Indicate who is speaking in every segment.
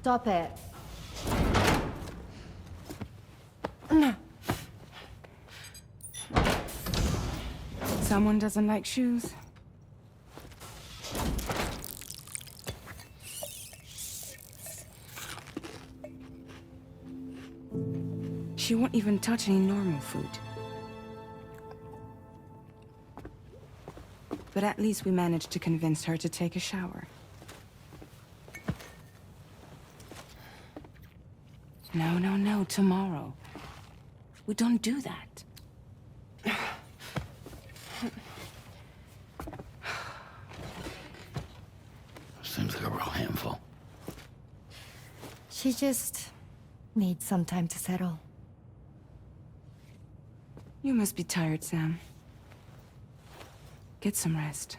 Speaker 1: Stop it.
Speaker 2: Someone doesn't like shoes? She won't even touch any normal food. But at least we managed to convince her to take a shower. No, tomorrow. We don't do that.
Speaker 3: Seems like a real handful.
Speaker 1: She just needs some time to settle.
Speaker 2: You must be tired, Sam. Get some rest.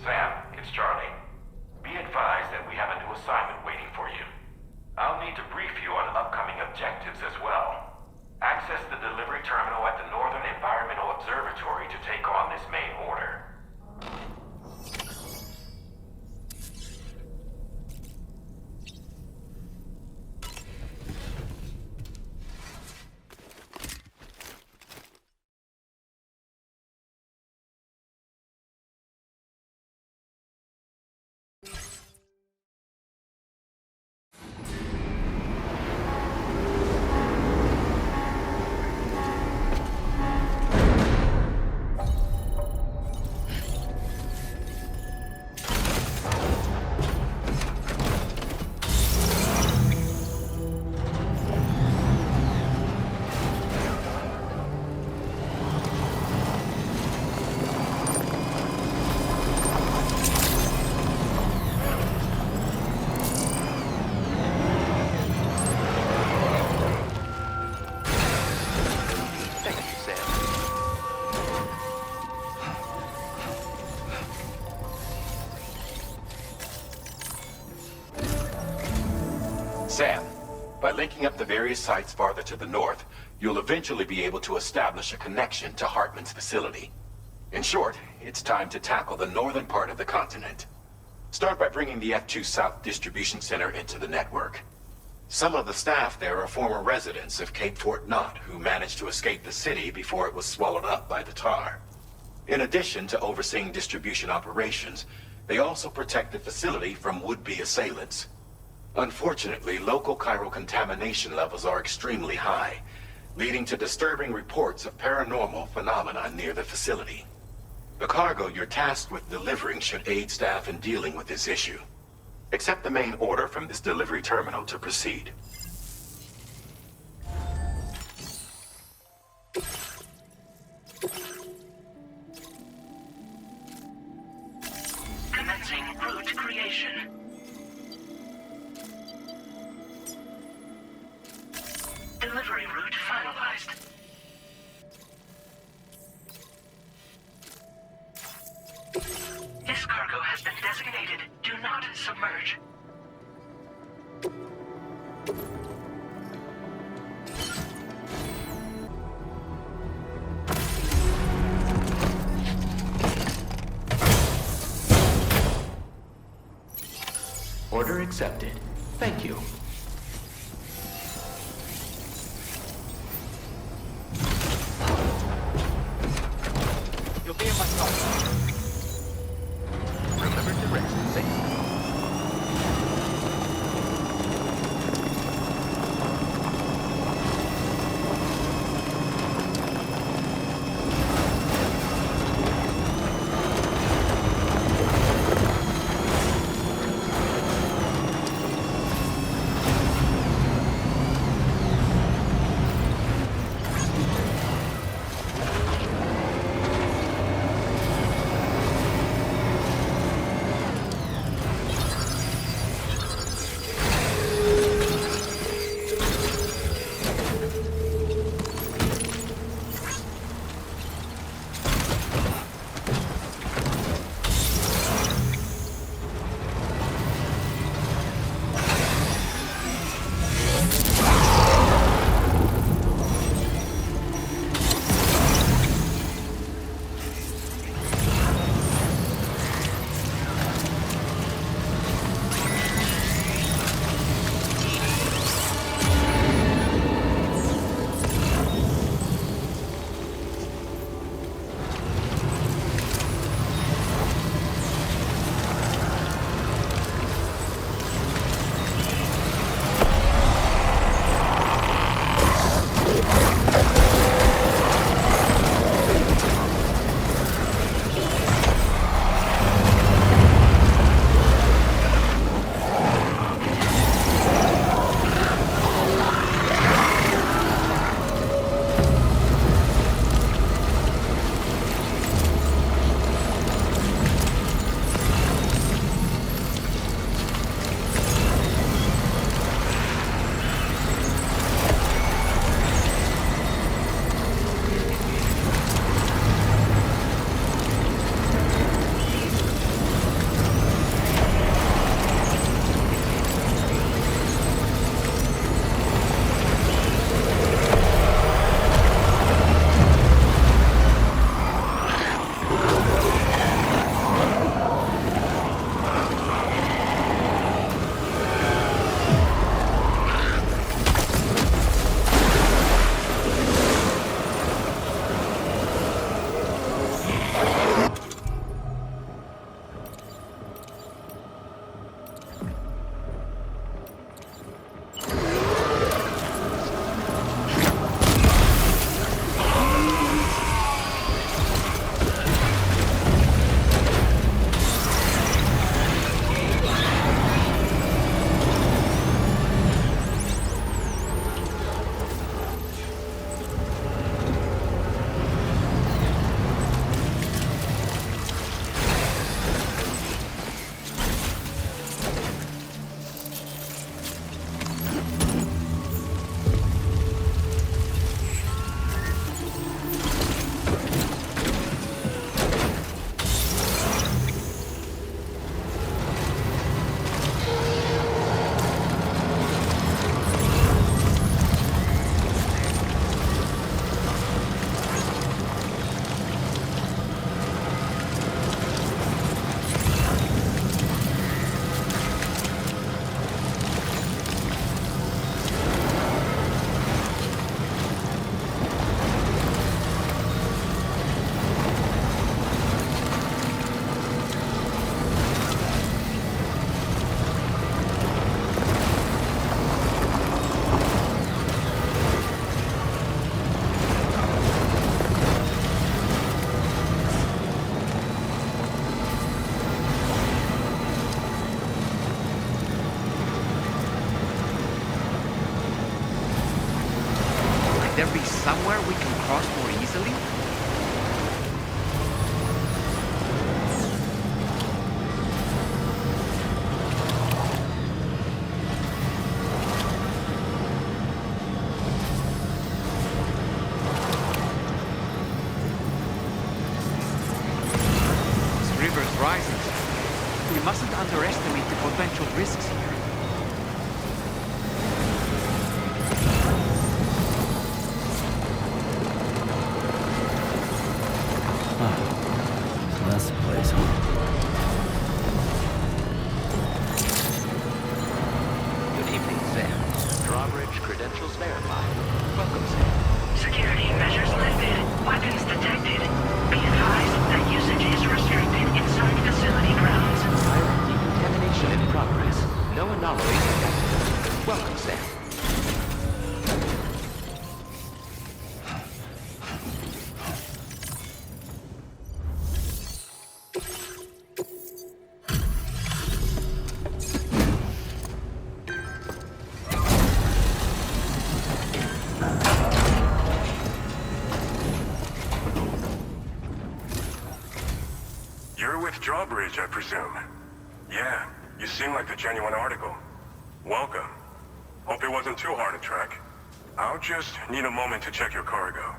Speaker 4: Sam, it's Charlie. Be advised that we have a new assignment waiting for you. I'll need to brief you on upcoming objectives as well. Access the delivery terminal at the Northern Environmental Observatory to take on this main order. Sam, by linking up the various sites farther to the north, you'll eventually be able to establish a connection to Hartman's facility. In short, it's time to tackle the northern part of the continent. Start by bringing the F2 South Distribution Center into the network. Some of the staff there are former residents of Cape Fort Knott who managed to escape the city before it was swallowed up by the tar. In addition to overseeing distribution operations, they also protect the facility from would-be assailants. Unfortunately, local chiral contamination levels are extremely high, leading to disturbing reports of paranormal phenomena near the facility. The cargo you're tasked with delivering should aid staff in dealing with this issue. Accept the main order from this delivery terminal to proceed.
Speaker 5: Commencing route creation. Delivery route finalized. This cargo has been designated Do Not Submerge.
Speaker 6: Order accepted. Thank you.
Speaker 7: You'll be in my car.
Speaker 6: Remember to rest safely.
Speaker 7: somewhere we can cross more easily? This river's rising. We mustn't underestimate the potential risks here.
Speaker 3: So that's the place, huh?
Speaker 6: Good evening, Sam. Drawbridge credentials verified. Welcome, Sam.
Speaker 5: Security measures lifted. Weapons detected. Be advised that usage is restricted inside facility grounds.
Speaker 6: Pirate decontamination in progress. No anomalies detected. Welcome, Sam.
Speaker 8: You're with Drawbridge, I presume. Yeah, you seem like the genuine article. Welcome. Hope it wasn't too hard to track. I'll just need a moment to check your cargo.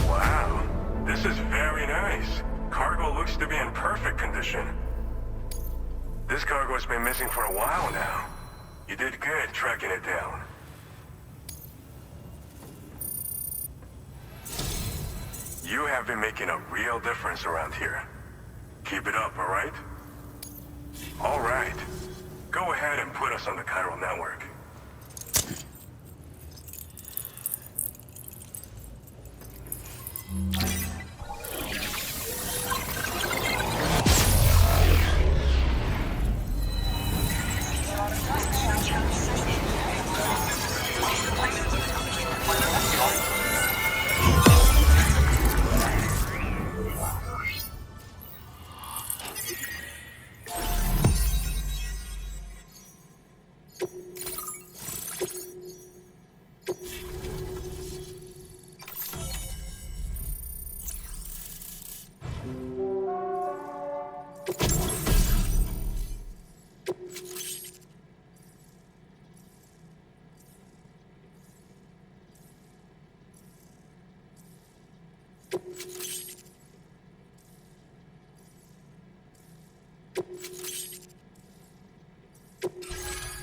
Speaker 8: Wow, this is very nice. Cargo looks to be in perfect condition. This cargo's been missing for a while now. You did good tracking it down. You have been making a real difference around here. Keep it up, all right? All right. Go ahead and put us on the chiral network.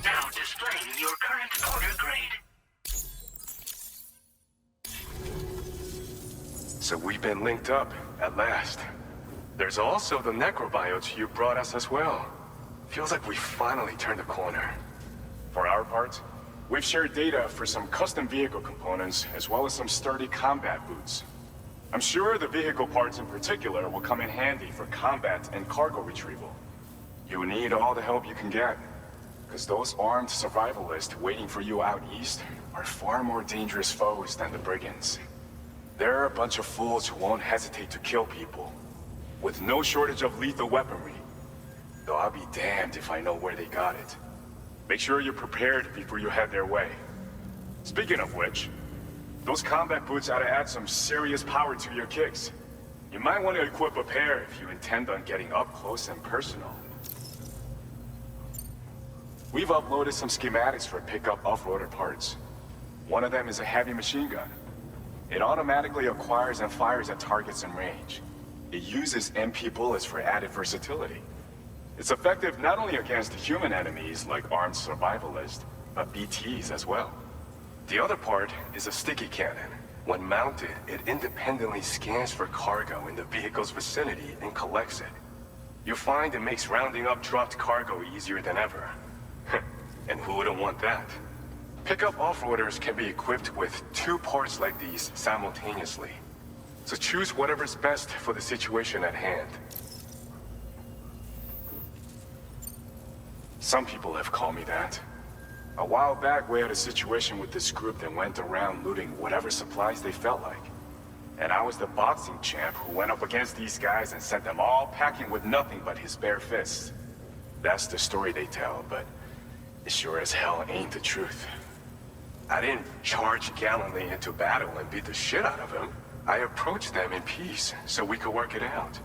Speaker 5: Now displaying your current order grade.
Speaker 8: So we've been linked up, at last. There's also the necrobiotes you brought us as well. Feels like we finally turned a corner.
Speaker 9: For our part, we've shared data for some custom vehicle components, as well as some sturdy combat boots. I'm sure the vehicle parts in particular will come in handy for combat and cargo retrieval. You need all the help you can get, because those armed survivalists waiting for you out east are far more dangerous foes than the brigands. They're a bunch of fools who won't hesitate to kill people, with no shortage of lethal weaponry. Though I'll be damned if I know where they got it. Make sure you're prepared before you head their way. Speaking of which, those combat boots ought to add some serious power to your kicks. You might want to equip a pair if you intend on getting up close and personal. We've uploaded some schematics for pickup off-roader parts. One of them is a heavy machine gun. It automatically acquires and fires at targets in range. It uses MP bullets for added versatility. It's effective not only against human enemies like armed survivalists, but BTs as well. The other part is a sticky cannon. When mounted, it independently scans for cargo in the vehicle's vicinity and collects it. You'll find it makes rounding up dropped cargo easier than ever. And who wouldn't want that? Pickup off-roaders can be equipped with 2 parts like these simultaneously. So choose whatever's best for the situation at hand. Some people have called me that. A while back, we had a situation with this group that went around looting whatever supplies they felt like. And I was the boxing champ who went up against these guys and sent them all packing with nothing but his bare fists. That's the story they tell, but it sure as hell ain't the truth. I didn't charge gallantly into battle and beat the shit out of him. I approached them in peace so we could work it out.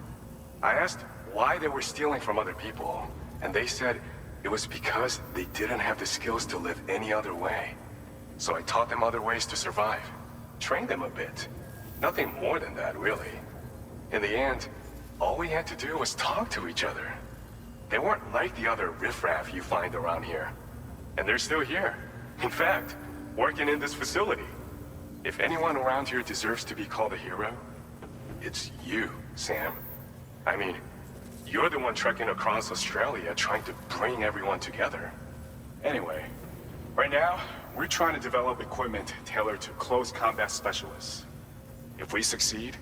Speaker 9: I asked why they were stealing from other people, and they said it was because they didn't have the skills to live any other way. So I taught them other ways to survive. Trained them a bit. Nothing more than that, really. In the end, all we had to do was talk to each other. They weren't like the other riffraff you find around here. And they're still here. In fact, working in this facility. If anyone around here deserves to be called a hero, it's you, Sam. I mean, you're the one trekking across Australia trying to bring everyone together. Anyway, right now, we're trying to develop equipment tailored to close combat specialists. If we succeed,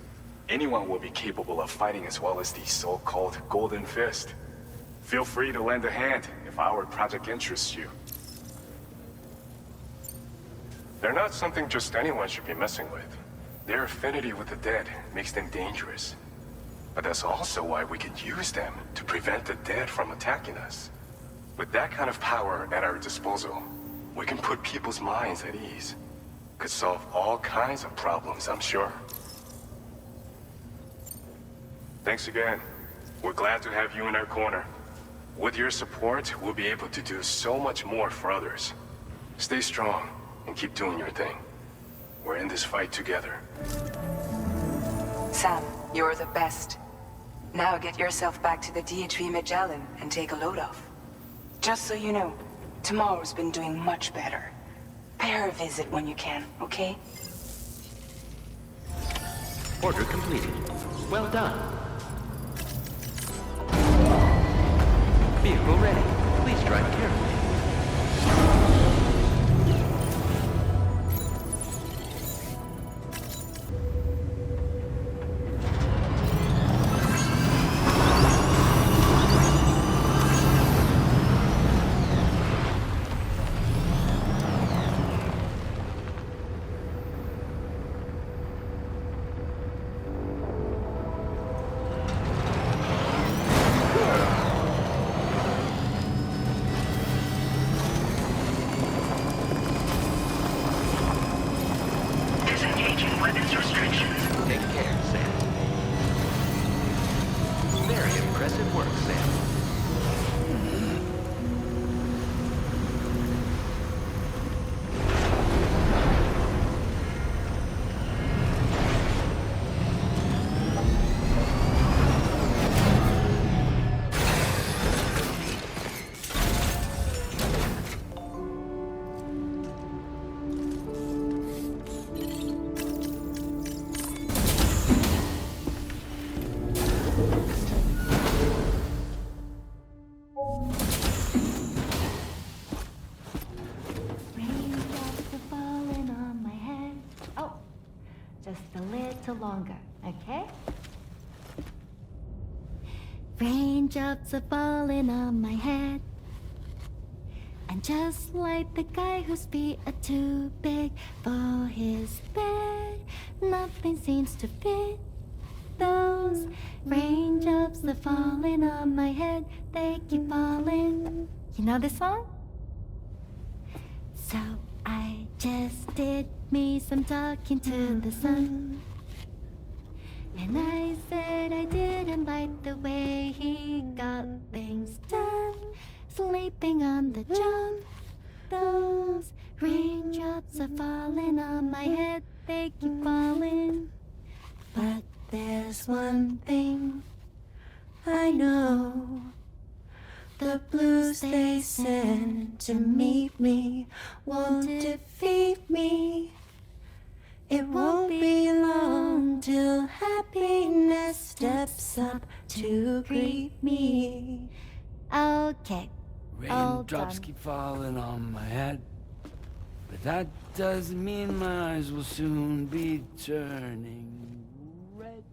Speaker 9: anyone will be capable of fighting as well as the so-called Golden Fist. Feel free to lend a hand if our project interests you. They're not something just anyone should be messing with. Their affinity with the dead makes them dangerous. But that's also why we could use them to prevent the dead from attacking us. With that kind of power at our disposal, we can put people's minds at ease. Could solve all kinds of problems, I'm sure. Thanks again. We're glad to have you in our corner. With your support, we'll be able to do so much more for others. Stay strong and keep doing your thing. We're in this fight together.
Speaker 2: Sam, you're the best. Now get yourself back to the DHV Magellan and take a load off. Just so you know, tomorrow's been doing much better. Pay her a visit when you can, okay?
Speaker 6: Order completed. Well done. Vehicle ready. Please drive carefully.
Speaker 5: Disengaging weapons restrictions.
Speaker 6: Take care, Sam. Very impressive work, Sam.
Speaker 1: Raindrops are falling on my head. Oh, just a little longer, okay? Raindrops are falling on my head. And just like the guy whose feet are too big for his bed, nothing seems to fit. Those raindrops are falling on my head, they keep falling. You know this song? So I just did me some talking to the sun. And I said I didn't like the way he got things done. Sleeping on the job. Those raindrops are falling on my head, they keep falling. But there's one thing I know. The blues they send to meet me won't defeat me. It won't be long till happiness steps up to greet me. Okay.
Speaker 3: Raindrops keep falling on my head, but that doesn't mean my eyes will soon be turning red.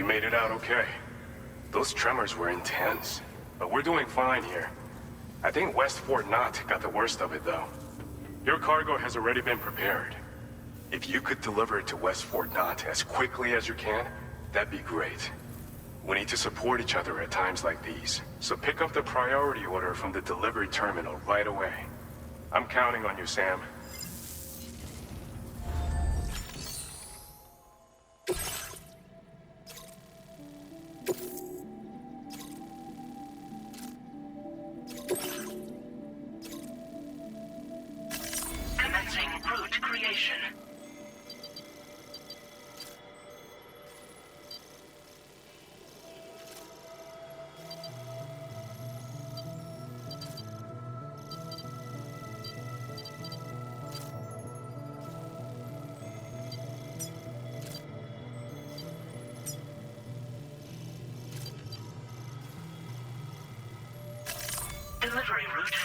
Speaker 9: You made it out okay. Those tremors were intense, but we're doing fine here. I think West Fort Knott got the worst of it, though. Your cargo has already been prepared. If you could deliver it to West Fort Knott as quickly as you can, that'd be great. We need to support each other at times like these, so pick up the priority order from the delivery terminal right away. I'm counting on you, Sam.
Speaker 5: Commencing route creation. Delivery route.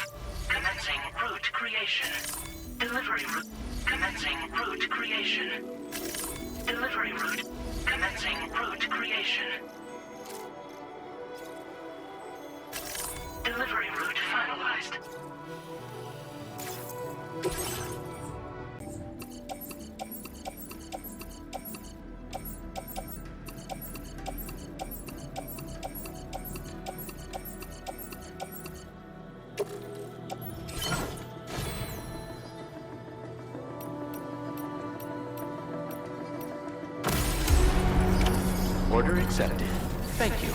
Speaker 5: Commencing route creation. Delivery route. Commencing route creation. Delivery route. Commencing route creation. Delivery route finalized.
Speaker 6: Order accepted. Thank you.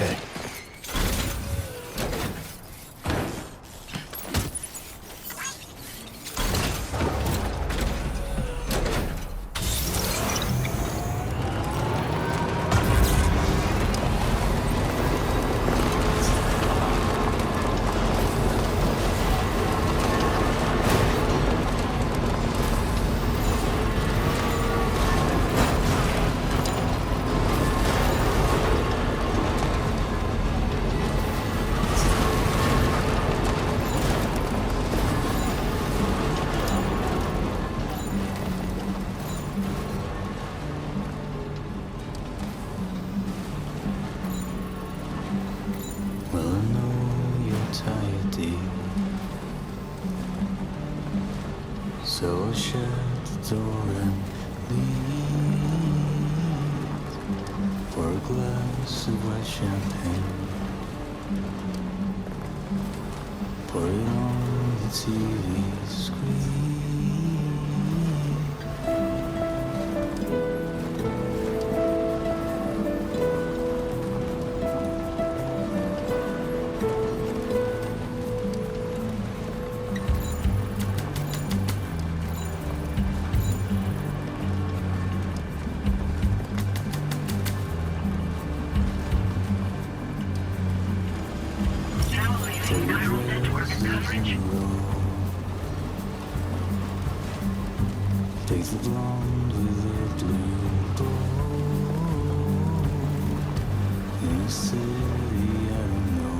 Speaker 3: Okay.
Speaker 10: So shut the door and leave for a glass of white champagne. Pour it on the TV screen. Take the blonde with the blue bow in a city I don't know.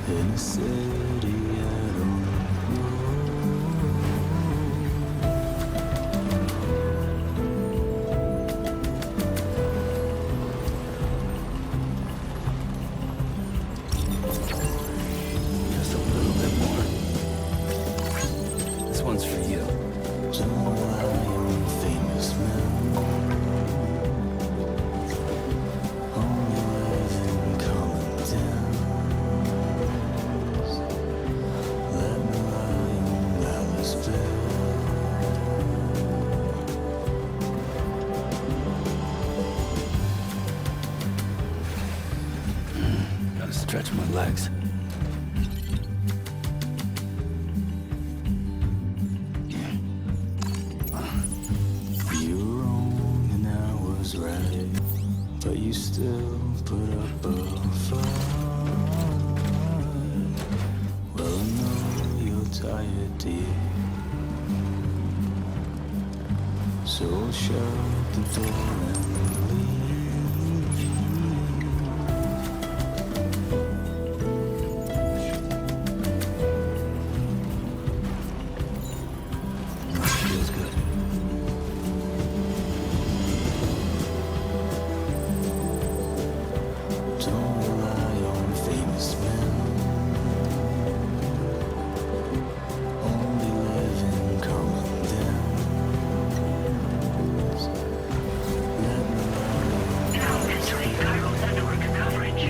Speaker 10: In a city I don't know.
Speaker 3: Just a little bit more. This one's for you.
Speaker 10: Don't rely on famous men. Only live in common dens. Let me lie on Alice bed.
Speaker 3: Gotta stretch my legs.
Speaker 10: You were wrong and I was right, but you still put up a fight. Well, I know you're tired, dear, so I'll shut the door and leave.
Speaker 3: Feels good.
Speaker 10: Don't rely on famous men. Only live in common dens. Let me lie on
Speaker 5: Now entering Chiral network coverage.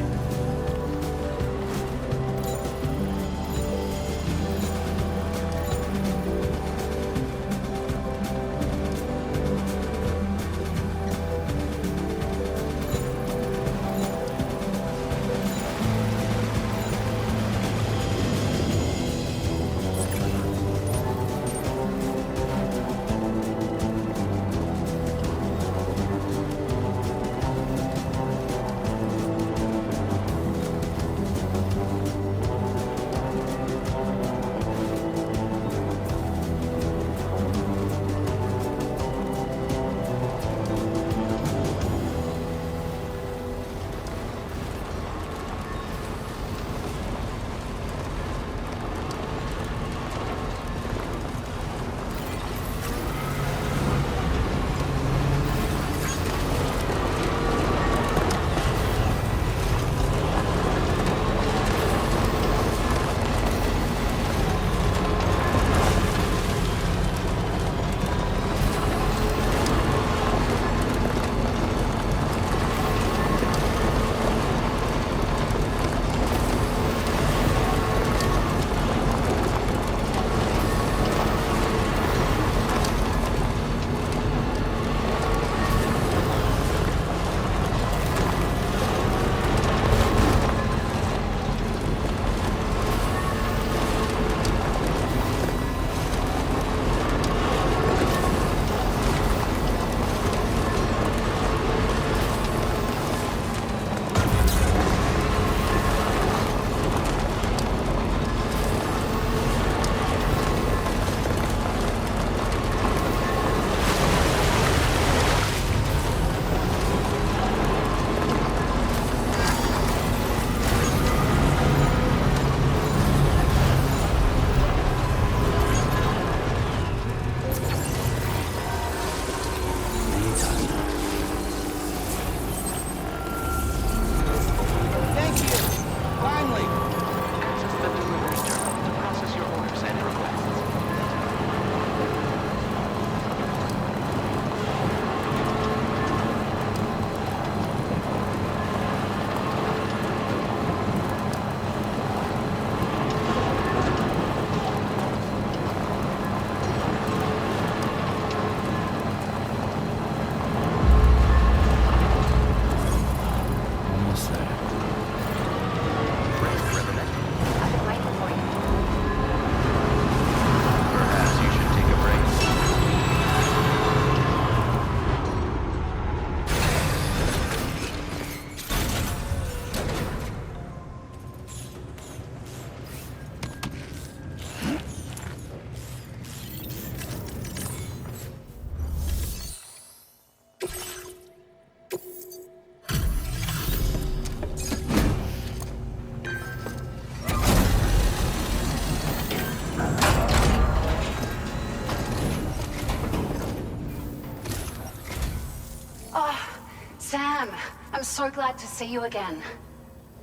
Speaker 11: Sam, I'm so glad to see you again.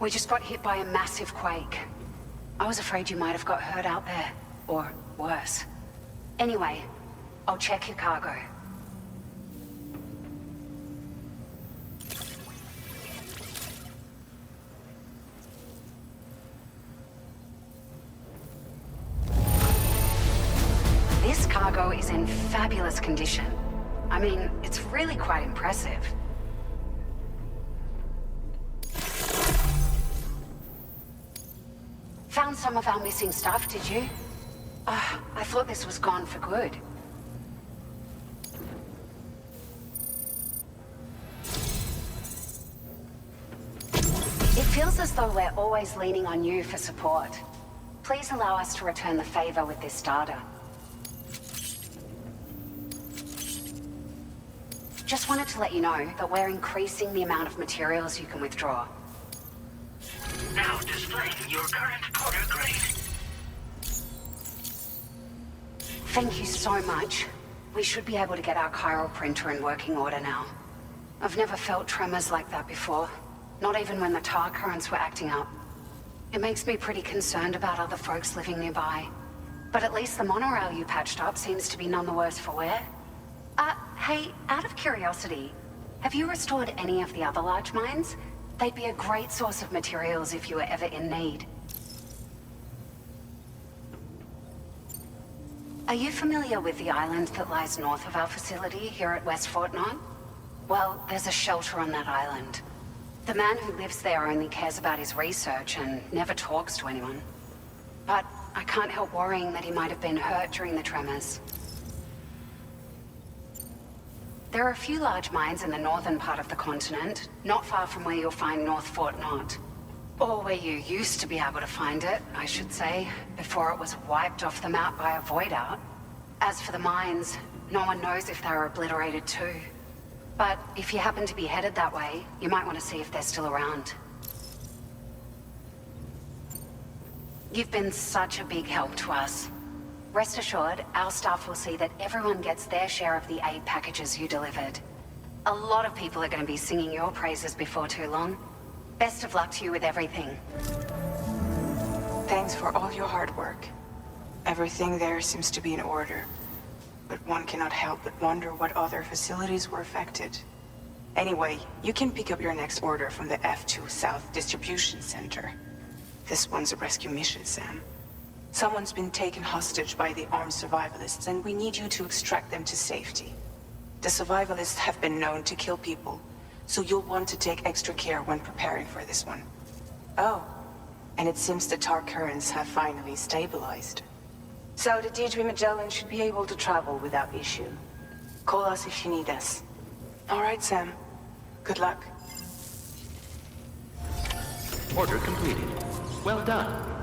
Speaker 11: We just got hit by a massive quake. I was afraid you might have got hurt out there, or worse. Anyway, I'll check your cargo. This cargo is in fabulous condition. I mean, it's really quite impressive. Found some of our missing stuff, did you? I thought this was gone for good. It feels as though we're always leaning on you for support. Please allow us to return the favor with this data. Just wanted to let you know that we're increasing the amount of materials you can withdraw.
Speaker 5: Now displaying your current quarter grade.
Speaker 11: Thank you so much. We should be able to get our chiral printer in working order now. I've never felt tremors like that before. Not even when the tar currents were acting up. It makes me pretty concerned about other folks living nearby. But at least the monorail you patched up seems to be none the worse for wear. Hey, out of curiosity, have you restored any of the other large mines? They'd be a great source of materials if you were ever in need. Are you familiar with the island that lies north of our facility here at West Fort Knox? Well, there's a shelter on that island. The man who lives there only cares about his research and never talks to anyone. But I can't help worrying that he might have been hurt during the tremors. There are a few large mines in the northern part of the continent, not far from where you'll find North Fort Knox. Or where you used to be able to find it, I should say, before it was wiped off the map by a void out. As for the mines, no one knows if they were obliterated too. But if you happen to be headed that way, you might want to see if they're still around. You've been such a big help to us. Rest assured, our staff will see that everyone gets their share of the aid packages you delivered. A lot of people are going to be singing your praises before too long. Best of luck to you with everything.
Speaker 2: Thanks for all your hard work. Everything there seems to be in order. But one cannot help but wonder what other facilities were affected. Anyway, you can pick up your next order from the F2 South Distribution Center. This one's a rescue mission, Sam. Someone's been taken hostage by the armed survivalists, and we need you to extract them to safety. The survivalists have been known to kill people, so you'll want to take extra care when preparing for this one. Oh, and it seems the tar currents have finally stabilized. So the D.H. Magellan should be able to travel without issue. Call us if you need us. All right, Sam. Good luck.
Speaker 6: Order completed. Well done.